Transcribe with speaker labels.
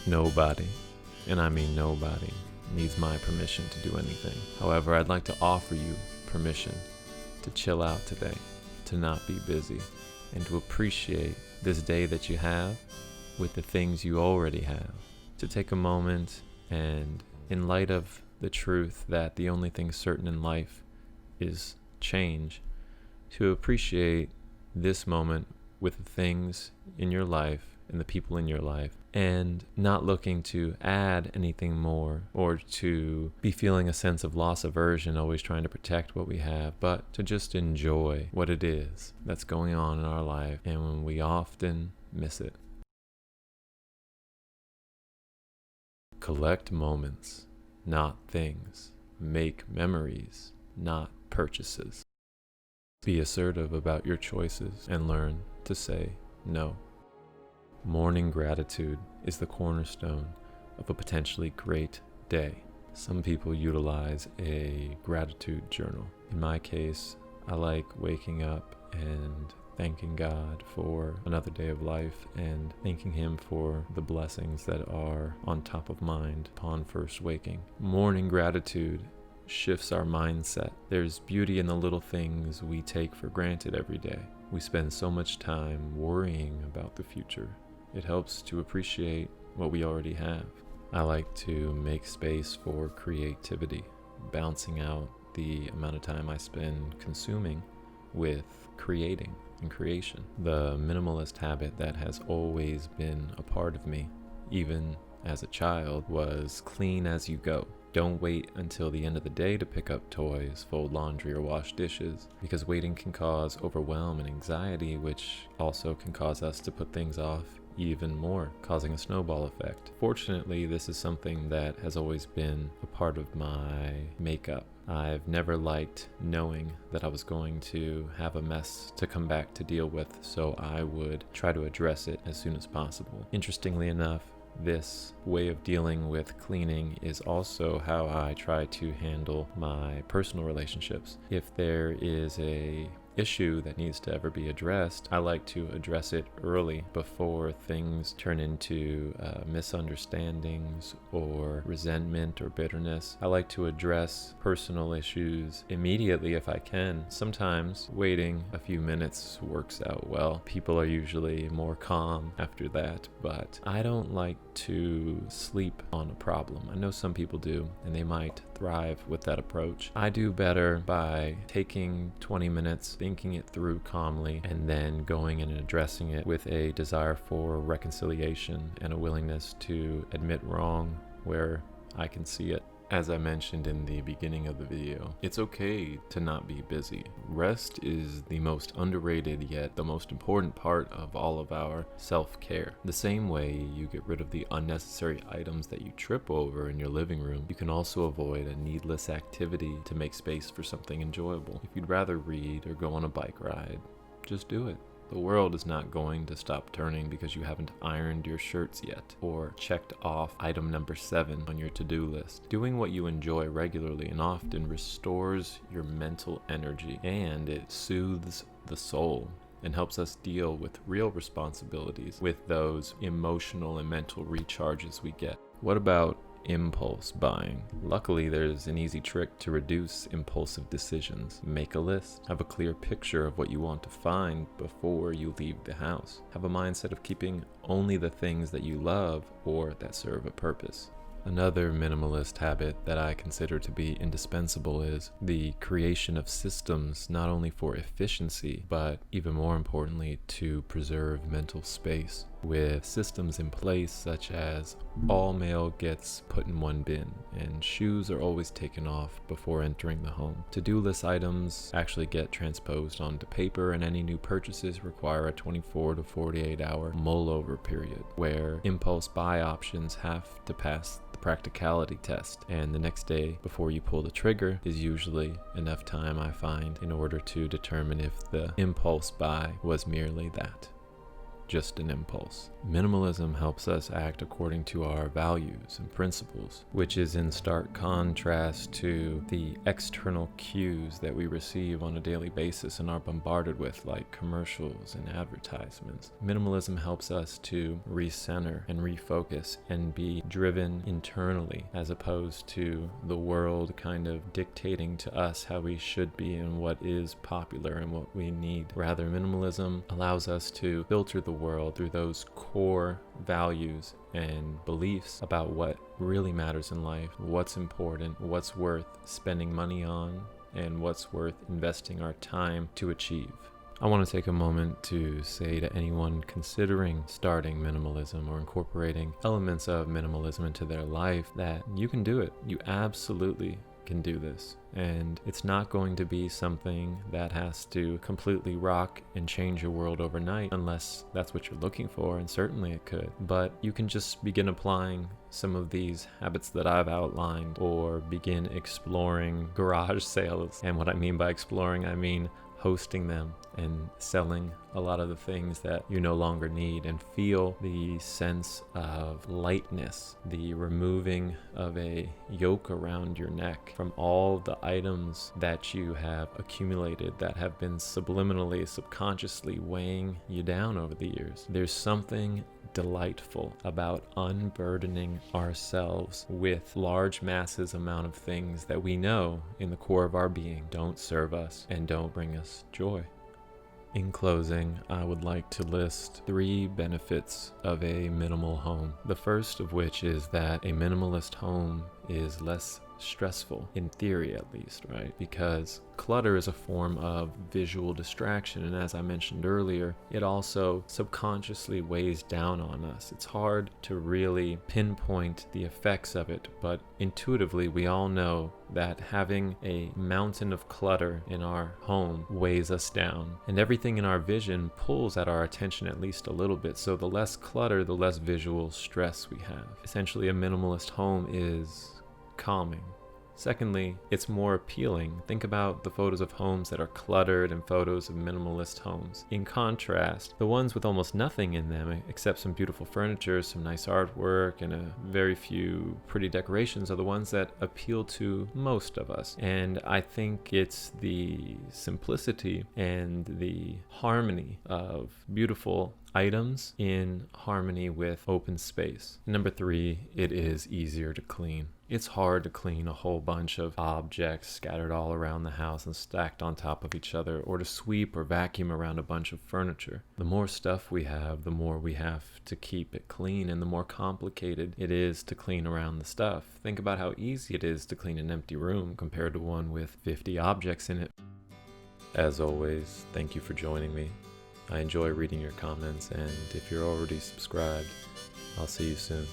Speaker 1: Nobody, and I mean nobody, needs my permission to do anything. However, I'd like to offer you permission to chill out today, to not be busy, and to appreciate this day that you have with the things you already have. To take a moment and, in light of the truth that the only thing certain in life is change, to appreciate this moment with the things in your life and the people in your life, and not looking to add anything more or to be feeling a sense of loss aversion, always trying to protect what we have, but to just enjoy what it is that's going on in our life and when we often miss it. Collect moments, not things. Make memories, not purchases. Be assertive about your choices and learn to say no. Morning gratitude is the cornerstone of a potentially great day. Some people utilize a gratitude journal. In my case, I like waking up and thanking God for another day of life and thanking Him for the blessings that are on top of mind upon first waking. Morning gratitude shifts our mindset. There's beauty in the little things we take for granted every day. We spend so much time worrying about the future. It helps to appreciate what we already have. I like to make space for creativity, balancing out the amount of time I spend consuming with creating and creation. The minimalist habit that has always been a part of me, even as a child, was clean as you go. Don't wait until the end of the day to pick up toys, fold laundry, or wash dishes, because waiting can cause overwhelm and anxiety, which also can cause us to put things off even more, causing a snowball effect. Fortunately, this is something that has always been a part of my makeup. I've never liked knowing that I was going to have a mess to come back to deal with, so I would try to address it as soon as possible. Interestingly enough, this way of dealing with cleaning is also how I try to handle my personal relationships. If there is a issue that needs to ever be addressed, I like to address it early before things turn into misunderstandings or resentment or bitterness. I like to address personal issues immediately if I can. Sometimes waiting a few minutes works out well. People are usually more calm after that, but I don't like to sleep on a problem. I know some people do, and they might thrive with that approach. I do better by taking 20 minutes, thinking it through calmly, and then going and addressing it with a desire for reconciliation and a willingness to admit wrong where I can see it. As I mentioned in the beginning of the video, it's okay to not be busy. Rest is the most underrated yet the most important part of all of our self-care. The same way you get rid of the unnecessary items that you trip over in your living room, you can also avoid a needless activity to make space for something enjoyable. If you'd rather read or go on a bike ride, just do it. The world is not going to stop turning because you haven't ironed your shirts yet or checked off item number 7 on your to-do list. Doing what you enjoy regularly and often restores your mental energy, and it soothes the soul and helps us deal with real responsibilities with those emotional and mental recharges we get. What about impulse buying? Luckily, there's an easy trick to reduce impulsive decisions. Make a list. Have a clear picture of what you want to find before you leave the house. Have a mindset of keeping only the things that you love or that serve a purpose. Another minimalist habit that I consider to be indispensable is the creation of systems, not only for efficiency, but even more importantly, to preserve mental space. With systems in place such as all mail gets put in one bin and shoes are always taken off before entering the home. To-do list items actually get transposed onto paper, and any new purchases require a 24 to 48 hour mull-over period where impulse buy options have to pass the practicality test, and the next day before you pull the trigger is usually enough time, I find, in order to determine if the impulse buy was merely that. just an impulse. Minimalism helps us act according to our values and principles, which is in stark contrast to the external cues that we receive on a daily basis and are bombarded with, like commercials and advertisements. Minimalism helps us to recenter and refocus and be driven internally, as opposed to the world kind of dictating to us how we should be and what is popular and what we need. Rather, minimalism allows us to filter the world through those core values and beliefs about what really matters in life, what's important, what's worth spending money on, and what's worth investing our time to achieve. I want to take a moment to say to anyone considering starting minimalism or incorporating elements of minimalism into their life that you can do it. You absolutely can do this. And it's not going to be something that has to completely rock and change your world overnight, unless that's what you're looking for, and certainly it could. But you can just begin applying some of these habits that I've outlined, or begin exploring garage sales. And what I mean by exploring, I mean hosting them and selling a lot of the things that you no longer need, and feel the sense of lightness, the removing of a yoke around your neck from all the items that you have accumulated that have been subliminally, subconsciously weighing you down over the years. There's something delightful about unburdening ourselves with large masses amount of things that we know in the core of our being don't serve us and don't bring us joy. In closing, I would like to list 3 benefits of a minimal home. The first of which is that a minimalist home is less stressful, in theory at least, right? Because clutter is a form of visual distraction, and as I mentioned earlier, it also subconsciously weighs down on us. It's hard to really pinpoint the effects of it, but intuitively we all know that having a mountain of clutter in our home weighs us down, and everything in our vision pulls at our attention at least a little bit. So the less clutter, the less visual stress we have. Essentially, a minimalist home is calming. Secondly, it's more appealing. Think about the photos of homes that are cluttered and photos of minimalist homes. In contrast, the ones with almost nothing in them except some beautiful furniture, some nice artwork, and a very few pretty decorations are the ones that appeal to most of us. And I think it's the simplicity and the harmony of beautiful items in harmony with open space. Number 3, it is easier to clean. It's hard to clean a whole bunch of objects scattered all around the house and stacked on top of each other, or to sweep or vacuum around a bunch of furniture. The more stuff we have, the more we have to keep it clean, and the more complicated it is to clean around the stuff. Think about how easy it is to clean an empty room compared to one with 50 objects in it. As always, thank you for joining me. I enjoy reading your comments, and if you're already subscribed, I'll see you soon.